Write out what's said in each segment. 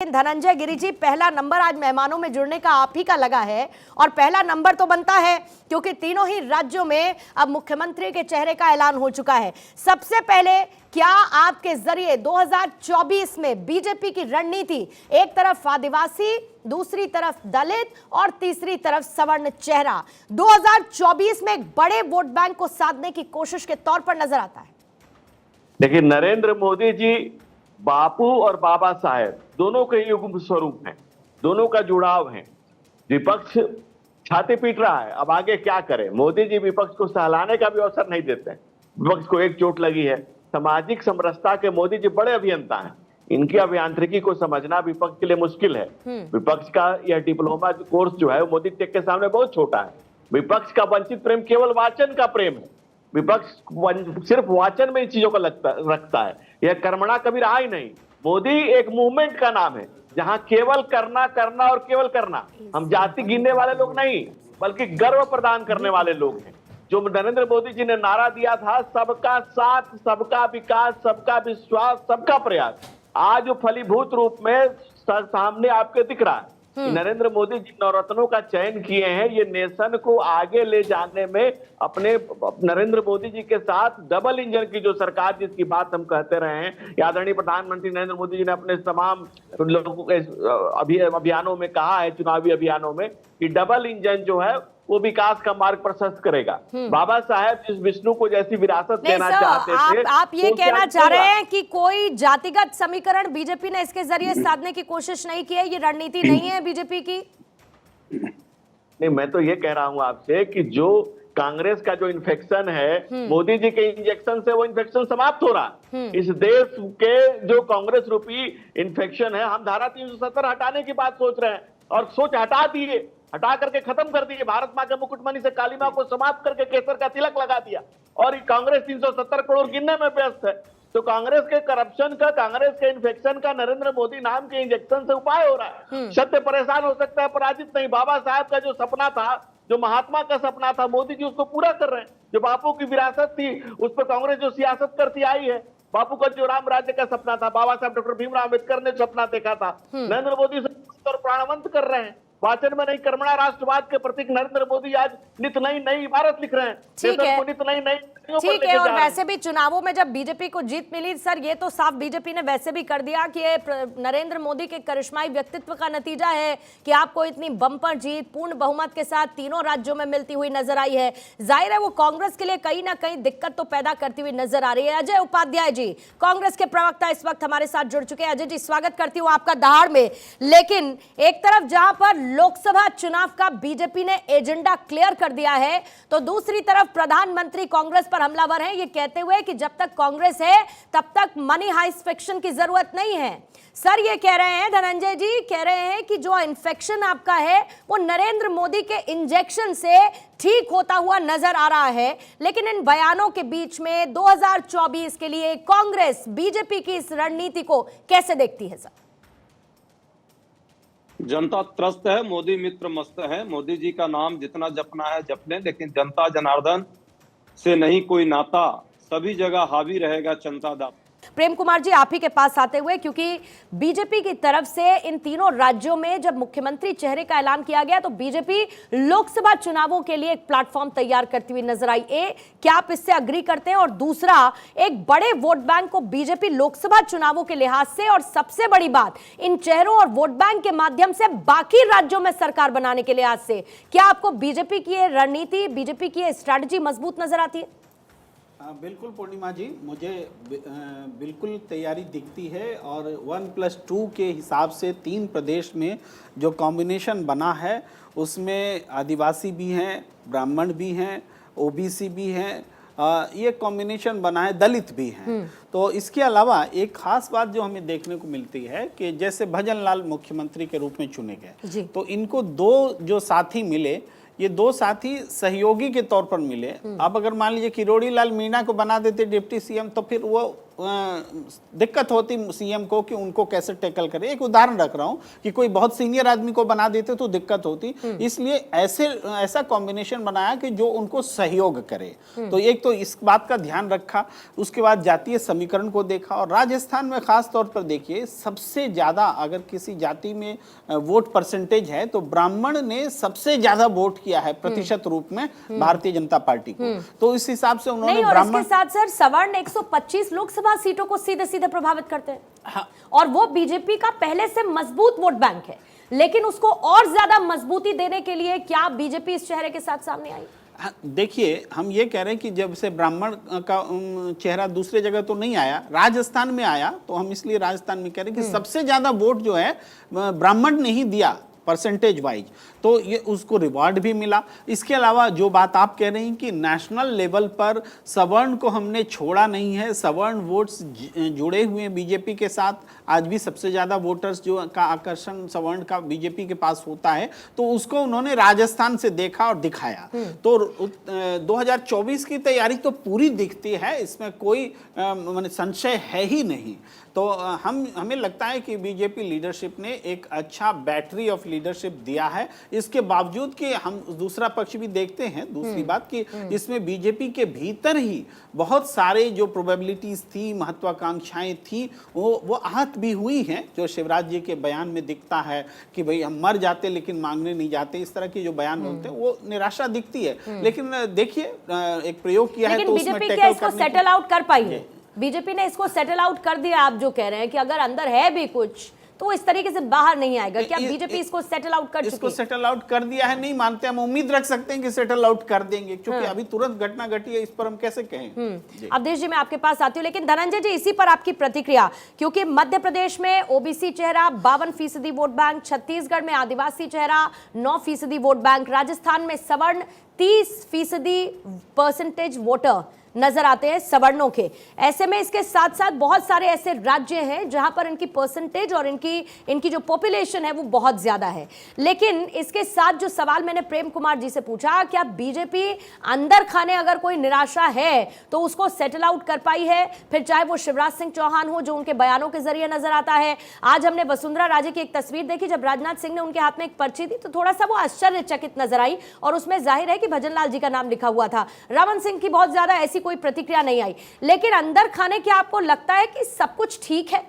धनंजय गिरि जी, पहला नंबर आज मेहमानों में जुड़ने का आप ही का लगा है और पहला नंबर तो बनता है क्योंकि तीनों ही राज्यों में अब मुख्यमंत्री के चेहरे का ऐलान हो चुका है। सबसे पहले क्या आपके जरिए 2024 में बीजेपी की रणनीति, एक तरफ आदिवासी, दूसरी तरफ दलित और तीसरी तरफ सवर्ण चेहरा, 2024 में एक बड़े वोट बैंक को साधने की कोशिश के तौर पर नजर आता है? देखिए, नरेंद्र मोदी जी बापू और बाबा साहेब दोनों के युग्म स्वरूप हैं, दोनों का जुड़ाव है। विपक्ष छाती पीट रहा है, अब आगे क्या करें। मोदी जी विपक्ष को सहलाने का भी अवसर नहीं देते हैं। विपक्ष को एक चोट लगी है। सामाजिक समरसता के मोदी जी बड़े अभियंता हैं, इनकी अभियांत्रिकी को समझना विपक्ष के लिए मुश्किल है। विपक्ष का यह डिप्लोमा कोर्स जो है वो मोदी टेक के सामने बहुत छोटा है। विपक्ष का वंचित प्रेम केवल वाचन का प्रेम है। विपक्ष सिर्फ वाचन में इन चीजों को रखता है, यह कर्मणा कभी रहा ही नहीं। मोदी एक मूवमेंट का नाम है जहां केवल करना करना और केवल करना। हम जाति गिनने वाले लोग नहीं, बल्कि गर्व प्रदान करने वाले लोग हैं। जो नरेंद्र मोदी जी ने नारा दिया था, सबका साथ, सबका विकास, सबका विश्वास, सबका प्रयास, आज फलीभूत रूप में सामने आपके दिख रहा है। नरेंद्र मोदी जी नवरत्नों का चयन किए हैं, ये नेशन को आगे ले जाने में अपने नरेंद्र मोदी जी के साथ डबल इंजन की जो सरकार जिसकी बात हम कहते रहे हैं, आदरणीय प्रधानमंत्री नरेंद्र मोदी जी ने अपने तमाम लोगों के अभियानों में कहा है, चुनावी अभियानों में, कि डबल इंजन जो है वो विकास का मार्ग प्रशस्त करेगा। बाबा साहेब जिस विष्णु को जैसी विरासत देना चाहते थे, आप ये कहना चाह रहे हैं कि कोई जातिगत समीकरण बीजेपी ने इसके जरिए साधने की कोशिश नहीं की है, ये रणनीति नहीं है बीजेपी की? नहीं, मैं तो ये कह रहा हूं आपसे कि जो कांग्रेस का जो इन्फेक्शन है, मोदी जी के इंजेक्शन से वो इन्फेक्शन समाप्त हो रहा। इस देश के जो कांग्रेस रूपी इन्फेक्शन है, हम धारा 370 हटाने की बात सोच रहे हैं और सोच हटा दिए, हटा करके खत्म कर दिए। भारत मां के मुकुटमणि से काली मां को समाप्त करके केसर का तिलक लगा दिया और कांग्रेस 370 करोड़ गिनने में व्यस्त है। तो कांग्रेस के करप्शन का, कांग्रेस के इन्फेक्शन का नरेंद्र मोदी नाम के इंजेक्शन से उपाय हो रहा है। सत्य परेशान हो सकता है, पराजित नहीं। बाबा साहब का जो सपना था, जो महात्मा का सपना था, मोदी जी उसको पूरा कर रहे हैं। जो बापू की विरासत थी, उस पर कांग्रेस जो सियासत करती आई है, बापू का जो राम राज्य का सपना था, बाबा साहब डॉक्टर भीमराव अम्बेडकर ने सपना देखा था, नरेंद्र मोदी और प्राणवंत कर रहे हैं। वाचन में नहीं, कर्मणा राष्ट्रवाद के प्रतीक नरेंद्र मोदी आज नित नई इबारत लिख रहे हैं। ठीक है, नित नई ठीक है। और वैसे भी चुनावों में जब बीजेपी को जीत मिली सर, ये तो साफ बीजेपी ने वैसे भी कर दिया कि ये नरेंद्र मोदी के करिश्माई व्यक्तित्व का नतीजा है कि आपको इतनी बम्पर जीत पूर्ण बहुमत के साथ तीनों राज्यों में मिलती हुई नजर आई है। जाहिर है वो कांग्रेस के लिए कहीं ना कहीं दिक्कत तो पैदा करती हुई नजर आ रही है। अजय उपाध्याय जी, कांग्रेस के प्रवक्ता इस वक्त हमारे साथ जुड़ चुके हैं। अजय जी, स्वागत करती हूँ आपका दहाड़ में। लेकिन एक तरफ जहां पर लोकसभा चुनाव का बीजेपी ने एजेंडा क्लियर कर दिया है, तो दूसरी तरफ प्रधानमंत्री कांग्रेस पर हमलावर हैं, ये कहते हुए कि जब तक कांग्रेस है तब तक मनी हाइस्ट फिक्शन की जरूरत नहीं है। सर ये कह रहे हैं, धनंजय जी कह रहे हैं कि जो इन्फेक्शन आपका है वो नरेंद्र मोदी के इंजेक्शन से ठीक होता हुआ नजर आ रहा है। लेकिन इन बयानों के बीच में 2024 के लिए कांग्रेस बीजेपी की इस रणनीति को कैसे देखती है सर? जनता त्रस्त है, मोदी मित्र मस्त है। मोदी जी का नाम जितना जपना है जप लें, लेकिन जनता जनार्दन से नहीं कोई नाता, सभी जगह हावी रहेगा चंता दाता। प्रेम कुमार जी, आप ही के पास आते हुए, क्योंकि बीजेपी की तरफ से इन तीनों राज्यों में जब मुख्यमंत्री चेहरे का ऐलान किया गया तो बीजेपी लोकसभा चुनावों के लिए एक प्लेटफॉर्म तैयार करती हुई नजर आई। क्या आप इससे अग्री करते हैं? और दूसरा, एक बड़े वोट बैंक को बीजेपी लोकसभा चुनावों के लिहाज से, और सबसे बड़ी बात इन चेहरों और वोट बैंक के माध्यम से बाकी राज्यों में सरकार बनाने के लिहाज से, क्या आपको बीजेपी की रणनीति, बीजेपी की स्ट्रैटेजी मजबूत नजर आती है? बिल्कुल पूर्णिमा जी, मुझे बिल्कुल तैयारी दिखती है और 1+2 के हिसाब से 3 प्रदेश में जो कॉम्बिनेशन बना है उसमें आदिवासी भी हैं, ब्राह्मण भी हैं, ओबीसी भी हैं, ये कॉम्बिनेशन बना है, दलित भी हैं। तो इसके अलावा एक खास बात जो हमें देखने को मिलती है कि जैसे भजन लाल मुख्यमंत्री के रूप में चुने गए, तो इनको 2 जो साथी मिले, ये 2 साथी सहयोगी के तौर पर मिले। अब अगर मान लीजिए किरोड़ी लाल मीणा को बना देते डिप्टी सीएम, तो फिर वो दिक्कत होती सीएम को कि उनको कैसे टैकल करे। एक उदाहरण रख रहा हूं कि कोई बहुत सीनियर आदमी को बना देते तो दिक्कत होती, इसलिए ऐसा कॉम्बिनेशन बनाया कि जो उनको सहयोग करे। तो एक तो इस बात का ध्यान रखा, उसके बाद जातीय समीकरण को देखा, और राजस्थान में खास तौर पर देखिए सबसे ज्यादा अगर किसी जाति में वोट परसेंटेज है तो ब्राह्मण ने सबसे ज्यादा वोट किया है प्रतिशत रूप में भारतीय जनता पार्टी को। तो इस हिसाब से उन्होंने नहीं, और ब्राह्मण इसके साथ सर सवर्ण 125 लोकसभा सीटों को सीधे सीधे प्रभावित करते हैं। हाँ। और वो बीजेपी का पहले से मजबूत वोट बैंक है, लेकिन उसको और ज्यादा मजबूती देने के लिए क्या बीजेपी इस चेहरे के साथ सामने आई? हाँ, देखिए हम ये कह रहे हैं कि जब से ब्राह्मण का चेहरा दूसरे जगह तो नहीं आया, राजस्थान में आया, तो हम इसलिए राजस्थान में कह रहे हैं कि सबसे ज्यादा वोट जो है ब्राह्मण ने ही दिया परसेंटेज वाइज, तो ये उसको रिवॉर्ड भी मिला। इसके अलावा जो बात आप कह रहे हैं कि नेशनल लेवल पर सवर्ण को हमने छोड़ा नहीं है, सवर्ण वोट्स जुड़े हुए हैं बीजेपी के साथ। आज भी सबसे ज़्यादा वोटर्स जो का आकर्षण सवर्ण का बीजेपी के पास होता है, तो उसको उन्होंने राजस्थान से देखा और दिखाया। तो 2024 की तैयारी तो पूरी दिखती है, इसमें कोई माने संशय है ही नहीं। तो हमें लगता है कि बीजेपी लीडरशिप ने एक अच्छा बैटरी ऑफ लीडरशिप दिया है। इसके बावजूद कि हम दूसरा पक्ष भी देखते हैं, दूसरी बात कि इसमें बीजेपी के भीतर ही बहुत सारे जो प्रोबेबिलिटीज थी, महत्वाकांक्षाएं थी, वो आहत भी हुई हैं। जो शिवराज जी के बयान में दिखता है कि भाई हम मर जाते लेकिन मांगने नहीं जाते, इस तरह के जो बयान होते हैं वो निराशा दिखती है। लेकिन देखिए एक प्रयोग किया है तो उसमें बीजेपी इसको सेटल आउट कर पाई है, बीजेपी ने इसको सेटल आउट कर दिया। आप जो कह रहे हैं कि अगर अंदर है भी कुछ तो इस तरीके से बाहर नहीं आएगा, क्या बीजेपी इसको सेटल आउट कर चुकी है? इसको सेटल आउट कर दिया है नहीं मानते, हम उम्मीद रख सकते हैं कि सेटल आउट कर देंगे, क्योंकि अभी तुरंत घटना घटी है, इस पर हम कैसे कहें। अवधेश जी मैं आपके पास आती हूँ, लेकिन धनंजय जी इसी पर आपकी प्रतिक्रिया, क्योंकि मध्य प्रदेश में ओबीसी चेहरा 52% वोट बैंक, छत्तीसगढ़ में आदिवासी चेहरा 9% वोट बैंक, राजस्थान में सवर्ण 30% वोटर नजर आते हैं सवर्णों के। ऐसे में इसके साथ साथ बहुत सारे ऐसे राज्य हैं जहां पर इनकी परसेंटेज और इनकी जो पॉपुलेशन है वो बहुत ज्यादा है। लेकिन इसके साथ जो सवाल मैंने प्रेम कुमार जी से पूछा, क्या बीजेपी अंदर खाने अगर कोई निराशा है तो उसको सेटल आउट कर पाई है? फिर चाहे वो शिवराज सिंह चौहान हो जो उनके बयानों के जरिए नजर आता है। आज हमने वसुंधरा राजे की एक तस्वीर देखी, जब राजनाथ सिंह ने उनके हाथ में एक पर्ची दी तो थोड़ा सा वो आश्चर्यचकित नजर आई, और उसमें जाहिर है कि भजनलाल जी का नाम लिखा हुआ था। रमन सिंह की बहुत ज्यादा ऐसी कोई प्रतिक्रिया नहीं आई। लेकिन अंदर खाने क्या आपको लगता है कि सब कुछ ठीक है?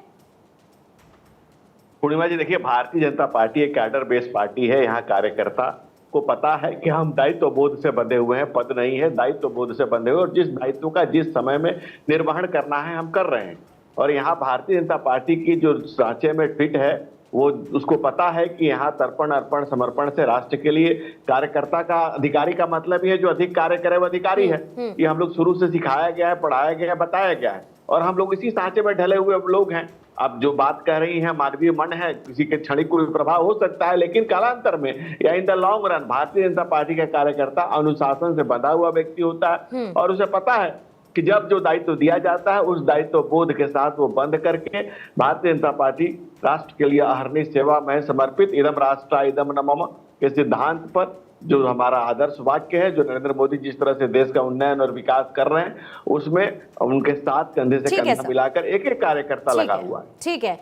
पूर्णिमा जी देखिए, भारतीय जनता पार्टी एक कैडर बेस्ड पार्टी है। यहाँ कार्यकर्ता को पता है कि हम दायित्व बोध से बंधे हुए हैं, पद नहीं है, दायित्व बोध से बंधे हुए, और जिस दायित्व का जिस समय में निर्वहन करना है हम कर रहे हैं। और यहाँ भारतीय जनता पार्टी की जो सांचे में फिट है वो उसको पता है कि यहाँ तर्पण अर्पण समर्पण से राष्ट्र के लिए कार्यकर्ता का, अधिकारी का मतलब ही है जो अधिक कार्य करे वो अधिकारी है। ये हम लोग शुरू से सिखाया गया है, पढ़ाया गया है, बताया गया है, और हम लोग इसी सांचे में ढले हुए लोग हैं। अब जो बात कह रही है मानवीय मन है, किसी के क्षणिक कोई प्रभाव हो सकता है, लेकिन कालांतर में या in the long run Bharatiya Janata party का कार्यकर्ता अनुशासन से बंधा हुआ व्यक्ति होता है, और उसे पता है कि जब जो दायित्व दिया जाता है उस दायित्व बोध के साथ वो बंद करके भारतीय जनता पार्टी राष्ट्र के लिए अहरनिश सेवा में समर्पित इदम राष्ट्र इदम न मम के सिद्धांत पर, जो हमारा आदर्श वाक्य है, जो नरेंद्र मोदी जिस तरह से देश का उन्नयन और विकास कर रहे हैं, उसमें उनके साथ कंधे से कंधा मिलाकर एक एक कार्यकर्ता लगा हुआ है। ठीक है।